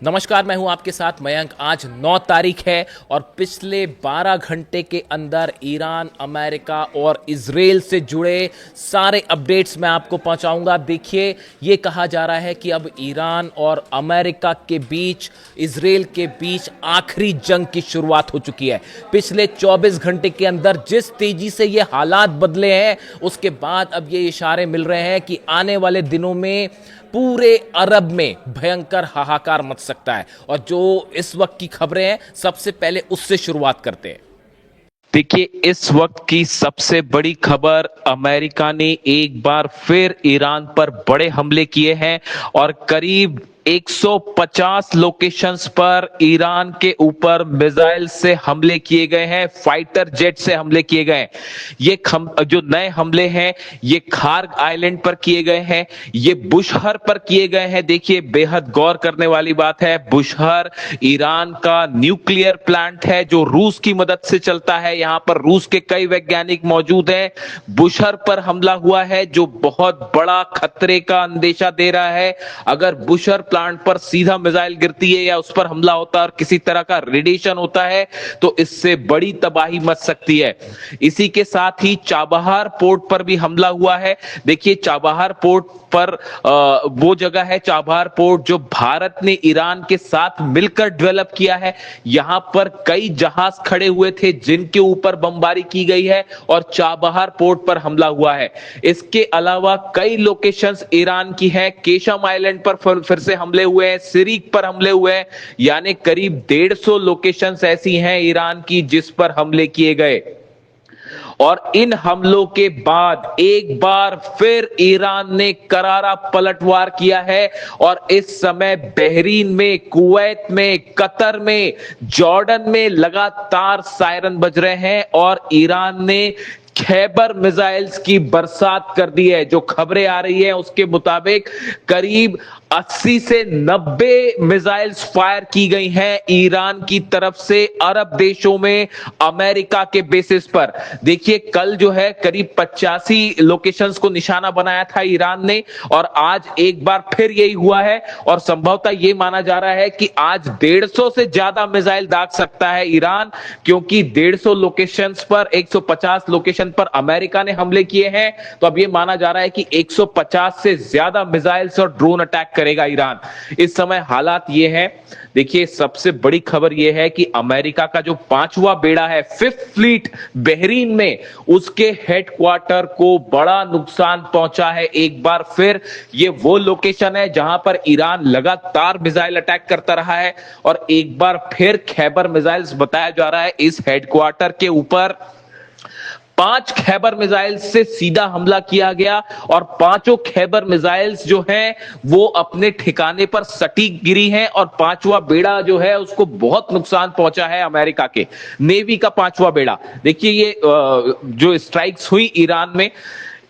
नमस्कार, मैं हूं आपके साथ मयंक। आज 9 तारीख है और पिछले 12 घंटे के अंदर ईरान, अमेरिका और इजराइल से जुड़े सारे अपडेट्स मैं आपको पहुंचाऊंगा। देखिए, ये कहा जा रहा है कि अब ईरान और अमेरिका के बीच, इजराइल के बीच आखिरी जंग की शुरुआत हो चुकी है। पिछले 24 घंटे के अंदर जिस तेजी से ये हालात बदले हैं, उसके बाद अब ये इशारे मिल रहे हैं कि आने वाले दिनों में पूरे अरब में भयंकर हाहाकार मच सकता है। और जो इस वक्त की खबरें हैं, सबसे पहले उससे शुरुआत करते हैं। देखिए, इस वक्त की सबसे बड़ी खबर, अमेरिका ने एक बार फिर ईरान पर बड़े हमले किए हैं और करीब 150 लोकेशंस पर ईरान के ऊपर मिसाइल से हमले किए गए हैं, फाइटर जेट से हमले किए गए हैं। ये जो नए हमले हैं, ये खार्ग आइलैंड पर किए गए हैं, ये बुशहर पर किए गए हैं। देखिए, बेहद गौर करने वाली बात है, बुशहर ईरान का न्यूक्लियर प्लांट है जो रूस की मदद से चलता है। यहां पर रूस के कई वैज्ञानिक मौजूद हैं। बुशहर पर हमला हुआ है जो बहुत बड़ा खतरे का अंदेशा दे रहा है। अगर बुशहर प्लांट पर सीधा मिसाइल गिरती है या उस पर हमला होता है और किसी तरह का रेडिएशन होता है तो इससे बड़ी तबाही मच सकती है। इसी के साथ ही चाबहार पोर्ट पर भी हमला हुआ है। देखिए, चाबहार पोर्ट पर वो जगह है, चाबहार पोर्ट जो भारत ने ईरान के साथ मिलकर डेवलप किया है। यहां पर कई जहाज खड़े हुए थे जिनके ऊपर बमबारी की गई है और चाबहार पोर्ट पर हमला हुआ है। इसके अलावा कई लोकेशंस ईरान की हैं। केशम आइलैंड पर फिर से हमले हुए हैं, सिरिक पर हमले हुए हैं, यानी करीब 150 लोकेशंस ऐसी हैं ईरान की जिस पर हमले किए गए। और इन हमलों के बाद एक बार फिर ईरान ने करारा पलटवार किया है और इस समय बहरीन में, कुवैत में, कतर में, जॉर्डन में लगातार सायरन बज रहे हैं और ईरान ने खैबर मिसाइल्स की बरसात कर दी है। जो खबरें आ रही है उसके मुताबिक करीब 80 से 90 मिसाइल्स फायर की गई हैं ईरान की तरफ से अरब देशों में, अमेरिका के बेसिस पर। देखिए, कल जो है करीब 85 लोकेशंस को निशाना बनाया था ईरान ने और आज एक बार फिर यही हुआ है और संभवतः यह माना जा रहा है कि आज 150 से ज्यादा मिसाइल दाग सकता है ईरान, क्योंकि 150 लोकेशंस पर 150 लोकेशन पर अमेरिका ने हमले किए हैं। तो अब यह माना जा रहा है कि 150 से ज्यादा मिसाइल्स और ड्रोन अटैक करेगा ईरान। इस समय हालात ये हैं। देखिए, सबसे बड़ी खबर यह है कि अमेरिका का जो 5वां बेड़ा है, 5th फ्लीट, बहरीन में, उसके हेडक्वार्टर को बड़ा नुकसान पहुंचा है। एक बार फिर ये वो लोकेशन है जहां पर ईरान लगातार मिसाइल अटैक करता रहा है और एक बार फिर खैबर मिसाइल्स बताया जा रहा है इस हेडक्वार्टर के ऊपर। 5 खैबर मिसाइल्स से सीधा हमला किया गया और पांचों खैबर मिसाइल्स जो हैं वो अपने ठिकाने पर सटीक गिरी हैं और 5वां बेड़ा जो है उसको बहुत नुकसान पहुंचा है अमेरिका के नेवी का 5वां बेड़ा। देखिए, ये जो स्ट्राइक्स हुई ईरान में,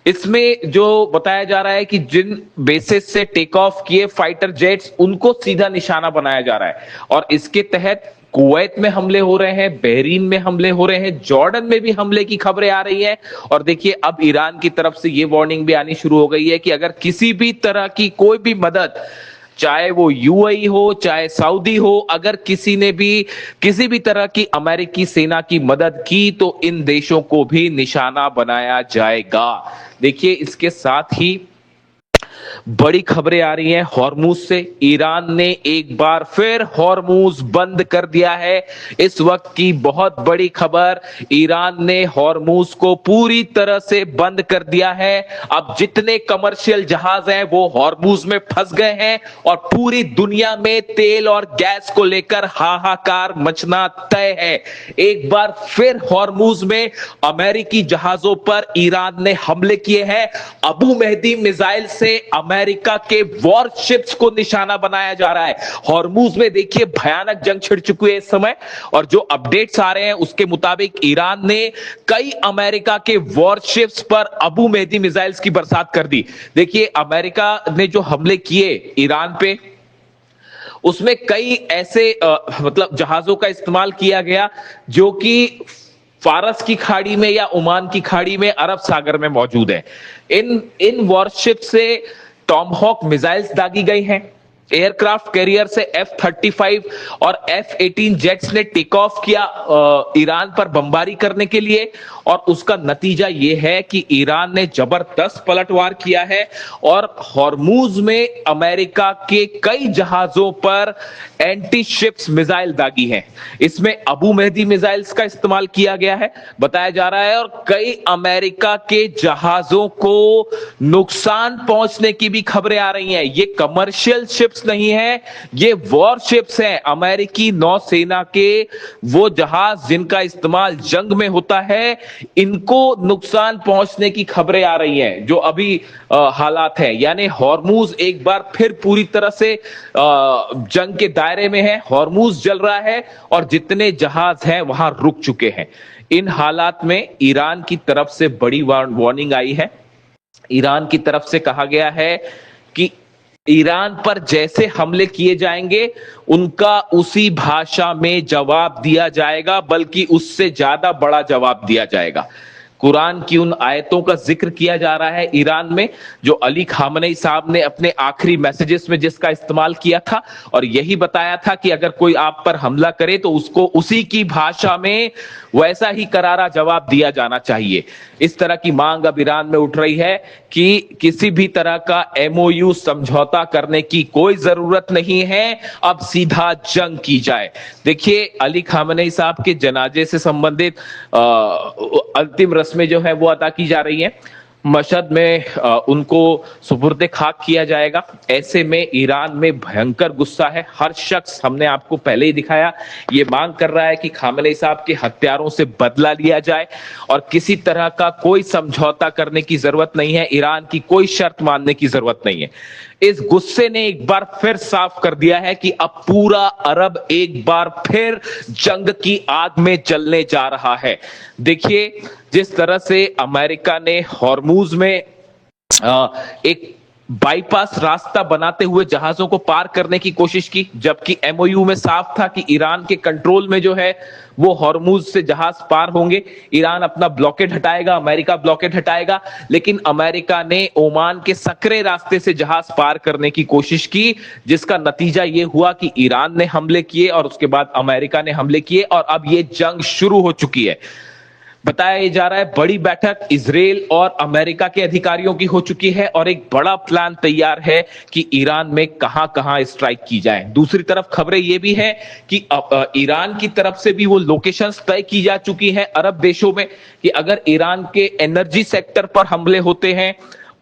इसमें जो बताया जा रहा है कि जिन बेसिस से टेक ऑफ किए फाइटर जेट्स, उनको सीधा निशाना बनाया जा रहा है और इसके तहत कुवैत में हमले हो रहे हैं, बहरीन में हमले हो रहे हैं, जॉर्डन में भी हमले की खबरें आ रही हैं। और देखिए, अब ईरान की तरफ से यह वार्निंग भी आनी शुरू हो गई है कि अगर किसी भी तरह की कोई भी मदद, चाहे वो यूएई हो, चाहे सऊदी हो, अगर किसी ने भी किसी भी तरह की अमेरिकी सेना की मदद की तो इन देशों को भी निशाना बनाया जाएगा। देखिए, इसके साथ ही बड़ी खबरें आ रही हैं हॉर्मूज से। ईरान ने एक बार फिर हॉर्मूज बंद कर दिया है। इस वक्त की बहुत बड़ी खबर, ईरान ने हॉर्मूज को पूरी तरह से बंद कर दिया है। अब जितने कमर्शियल जहाज हैं वो हॉर्मूज में फंस गए हैं और पूरी दुनिया में तेल और गैस को लेकर हाहाकार मचना तय है। एक बार फिर हॉर्मूज में अमेरिकी जहाजों पर ईरान ने हमले किए हैं। अबू मेहदी मिसाइल से अमेरिका के वॉरशिप्स को निशाना बनाया जा रहा है। हॉर्मूज में देखिए भयानक जंग छिड़ चुकी है इस समय और जो अपडेट्स आ रहे हैं उसके मुताबिक ईरान ने कई अमेरिका के वॉरशिप्स पर अबू मेहदी मिसाइल्स की बरसात कर दी। देखिए, अमेरिका ने जो हमले किए ईरान पे, उसमें कई ऐसे मतलब जहाजों का इस्तेमाल किया गया जो कि फारस की खाड़ी में या ओमान की खाड़ी में, अरब सागर में मौजूद है। इन वॉरशिप से टॉमहॉक मिसाइल्स दागी गई हैं। एयरक्राफ्ट कैरियर से F-35 और F-18 जेट्स ने टेक ऑफ किया ईरान पर बमबारी करने के लिए, और उसका नतीजा यह है कि ईरान ने जबरदस्त पलटवार किया है और हॉर्मूज में अमेरिका के कई जहाजों पर एंटी शिप्स मिसाइल दागी हैं। इसमें अबू मेहदी मिसाइल्स का इस्तेमाल किया गया है बताया जा रहा है, और कई अमेरिका के जहाजों को नुकसान पहुंचने की भी खबरें आ रही हैं। ये कमर्शियल शिप्स नहीं है, ये वॉरशिप्स हैं, अमेरिकी नौसेना के वो जहाज जिनका इस्तेमाल जंग में होता है, इनको नुकसान पहुंचने की खबरें आ रही हैं जो अभी हालात है। यानी हॉर्मूज एक बार फिर पूरी तरह से जंग के दायरे में है, हॉर्मूज जल रहा है और जितने जहाज हैं वहां रुक चुके हैं। इन हालात में ईरान की तरफ से बड़ी वार्निंग आई है। ईरान की तरफ से कहा गया है कि ईरान पर जैसे हमले किए जाएंगे उनका उसी भाषा में जवाब दिया जाएगा, बल्कि उससे ज्यादा बड़ा जवाब दिया जाएगा। कुरान की उन आयतों का जिक्र किया जा रहा है ईरान में जो अली खामनेई साहब ने अपने आखिरी मैसेजेस में जिसका इस्तेमाल किया था, और यही बताया था कि अगर कोई आप पर हमला करे तो उसको उसी की भाषा में वैसा ही करारा जवाब दिया जाना चाहिए। इस तरह की मांग अब ईरान में उठ रही है कि किसी भी तरह का MOU समझौता करने की कोई जरूरत नहीं है, अब सीधा जंग की जाए। देखिए, अली खामनेई साहब के जनाजे से संबंधित अंतिम रस्में जो है वो अदा की जा रही हैं। मशहद में उनको सुपुर्दे खाक किया जाएगा। ऐसे में ईरान में भयंकर गुस्सा है। हर शख्स, हमने आपको पहले ही दिखाया, ये मांग कर रहा है कि खामेनेई साहब के हत्यारों से बदला लिया जाए और किसी तरह का कोई समझौता करने की जरूरत नहीं है, ईरान की कोई शर्त मानने की जरूरत नहीं है। इस गुस्से ने एक बार फिर साफ कर दिया है कि अब पूरा अरब एक बार फिर जंग की आग में जलने जा रहा है। देखिए, जिस तरह से अमेरिका ने हॉर्मूज में एक बाईपास रास्ता बनाते हुए जहाजों को पार करने की कोशिश की, जबकि MOU में साफ था कि ईरान के कंट्रोल में जो है वो हॉर्मूज से जहाज पार होंगे, ईरान अपना ब्लॉकेड हटाएगा, अमेरिका ब्लॉकेड हटाएगा। लेकिन अमेरिका ने ओमान के सकरे रास्ते से जहाज पार करने की कोशिश की, जिसका नतीजा ये हुआ कि ईरान ने हमले किए और उसके बाद अमेरिका ने हमले किए और अब ये जंग शुरू हो चुकी है। बताया जा रहा है बड़ी बैठक इजराइल और अमेरिका के अधिकारियों की हो चुकी है और एक बड़ा प्लान तैयार है कि ईरान में कहां कहां स्ट्राइक की जाए। दूसरी तरफ खबरें ये भी है कि ईरान की तरफ से भी वो लोकेशंस तय की जा चुकी हैं अरब देशों में कि अगर ईरान के एनर्जी सेक्टर पर हमले होते हैं,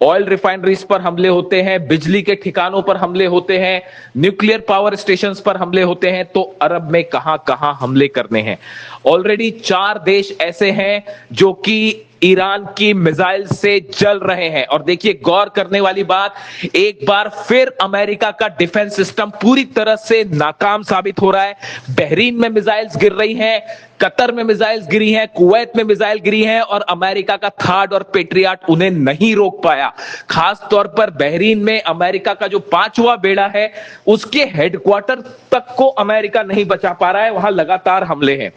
ऑयल रिफाइनरीज पर हमले होते हैं, बिजली के ठिकानों पर हमले होते हैं, न्यूक्लियर पावर स्टेशंस पर हमले होते हैं, तो अरब में कहां कहां हमले करने हैं। ऑलरेडी 4 देश ऐसे हैं जो कि ईरान की मिसाइल से जल रहे हैं। और देखिए, गौर करने वाली बात, एक बार फिर अमेरिका का डिफेंस सिस्टम पूरी तरह से नाकाम साबित हो रहा है। बहरीन में मिसाइल्स गिर रही हैं, कतर में मिसाइल्स गिरी हैं, कुवैत में मिसाइल गिरी हैं और अमेरिका का थार्ड और पेट्रियट उन्हें नहीं रोक पाया। खास तौर पर बहरीन में अमेरिका का जो 5वां बेड़ा है, उसके हेडक्वार्टर तक को अमेरिका नहीं बचा पा रहा है, वहां लगातार हमले हैं।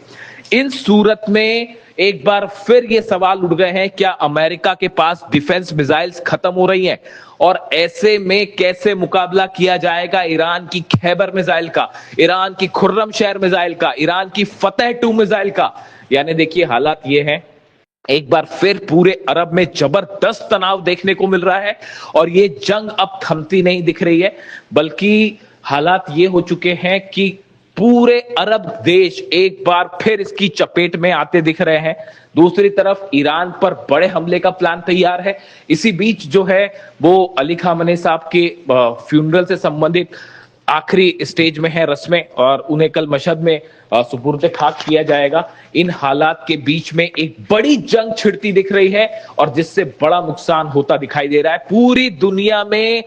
इन सूरत में एक बार फिर ये सवाल उठ गए हैं, क्या अमेरिका के पास डिफेंस मिसाइल्स खत्म हो रही हैं? और ऐसे में कैसे मुकाबला किया जाएगा ईरान की खैबर मिसाइल का, ईरान की खुर्रम शहर मिसाइल का, ईरान की फतेह 2 मिसाइल का? यानी देखिए, हालात ये हैं, एक बार फिर पूरे अरब में जबरदस्त तनाव देखने को मिल रहा है और ये जंग अब थमती नहीं दिख रही है, बल्कि हालात ये हो चुके हैं कि पूरे अरब देश एक बार फिर इसकी चपेट में आते दिख रहे हैं। दूसरी तरफ ईरान पर बड़े हमले का प्लान तैयार है। इसी बीच जो है वो अली खामेनेई साहब के फ्यूनरल से संबंधित आखिरी स्टेज में है रस्में और उन्हें कल मशहद में सुपुर्द खाक किया जाएगा। इन हालात के बीच में एक बड़ी जंग छिड़ती दिख रही है और जिससे बड़ा नुकसान होता दिखाई दे रहा है। पूरी दुनिया में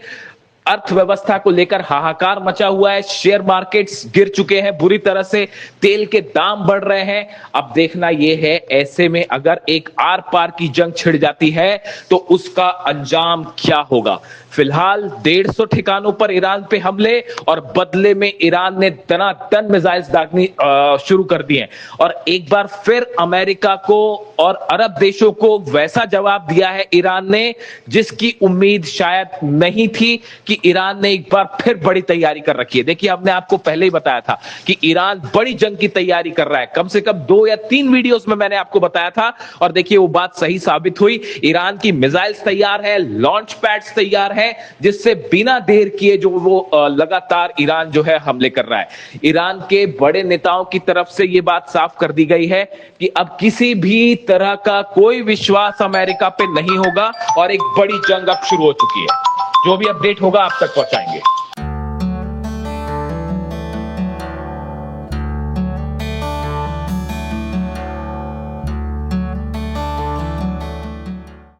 अर्थव्यवस्था को लेकर हाहाकार मचा हुआ है, शेयर मार्केट्स गिर चुके हैं बुरी तरह से, तेल के दाम बढ़ रहे हैं। अब देखना यह है, ऐसे में अगर एक आर पार की जंग छिड़ जाती है तो उसका अंजाम क्या होगा। फिलहाल 150 ठिकानों पर ईरान पे हमले और बदले में ईरान ने दनादन मिसाइल्स दागनी शुरू कर दिए और एक बार फिर अमेरिका को और अरब देशों को वैसा जवाब दिया है ईरान ने जिसकी उम्मीद शायद नहीं थी कि कि ईरान ने एक बार फिर बड़ी तैयारी कर रखी है। देखिए, हमने आपको पहले ही बताया था कि ईरान बड़ी जंग की तैयारी कर रहा है। कम से कम 2 या 3 वीडियोस में मैंने आपको बताया था और देखिए वो बात सही साबित हुई। ईरान की मिसाइल्स तैयार है, लॉन्च पैड्स तैयार है, जिससे बिना देर किए जो वो लगातार ईरान जो है हमले कर रहा है। ईरान के बड़े नेताओं की तरफ से यह बात साफ कर दी गई है कि अब किसी भी तरह का कोई विश्वास अमेरिका पे नहीं होगा और एक बड़ी जंग अब शुरू हो चुकी है। जो भी अपडेट होगा आप तक पहुंचाएंगे।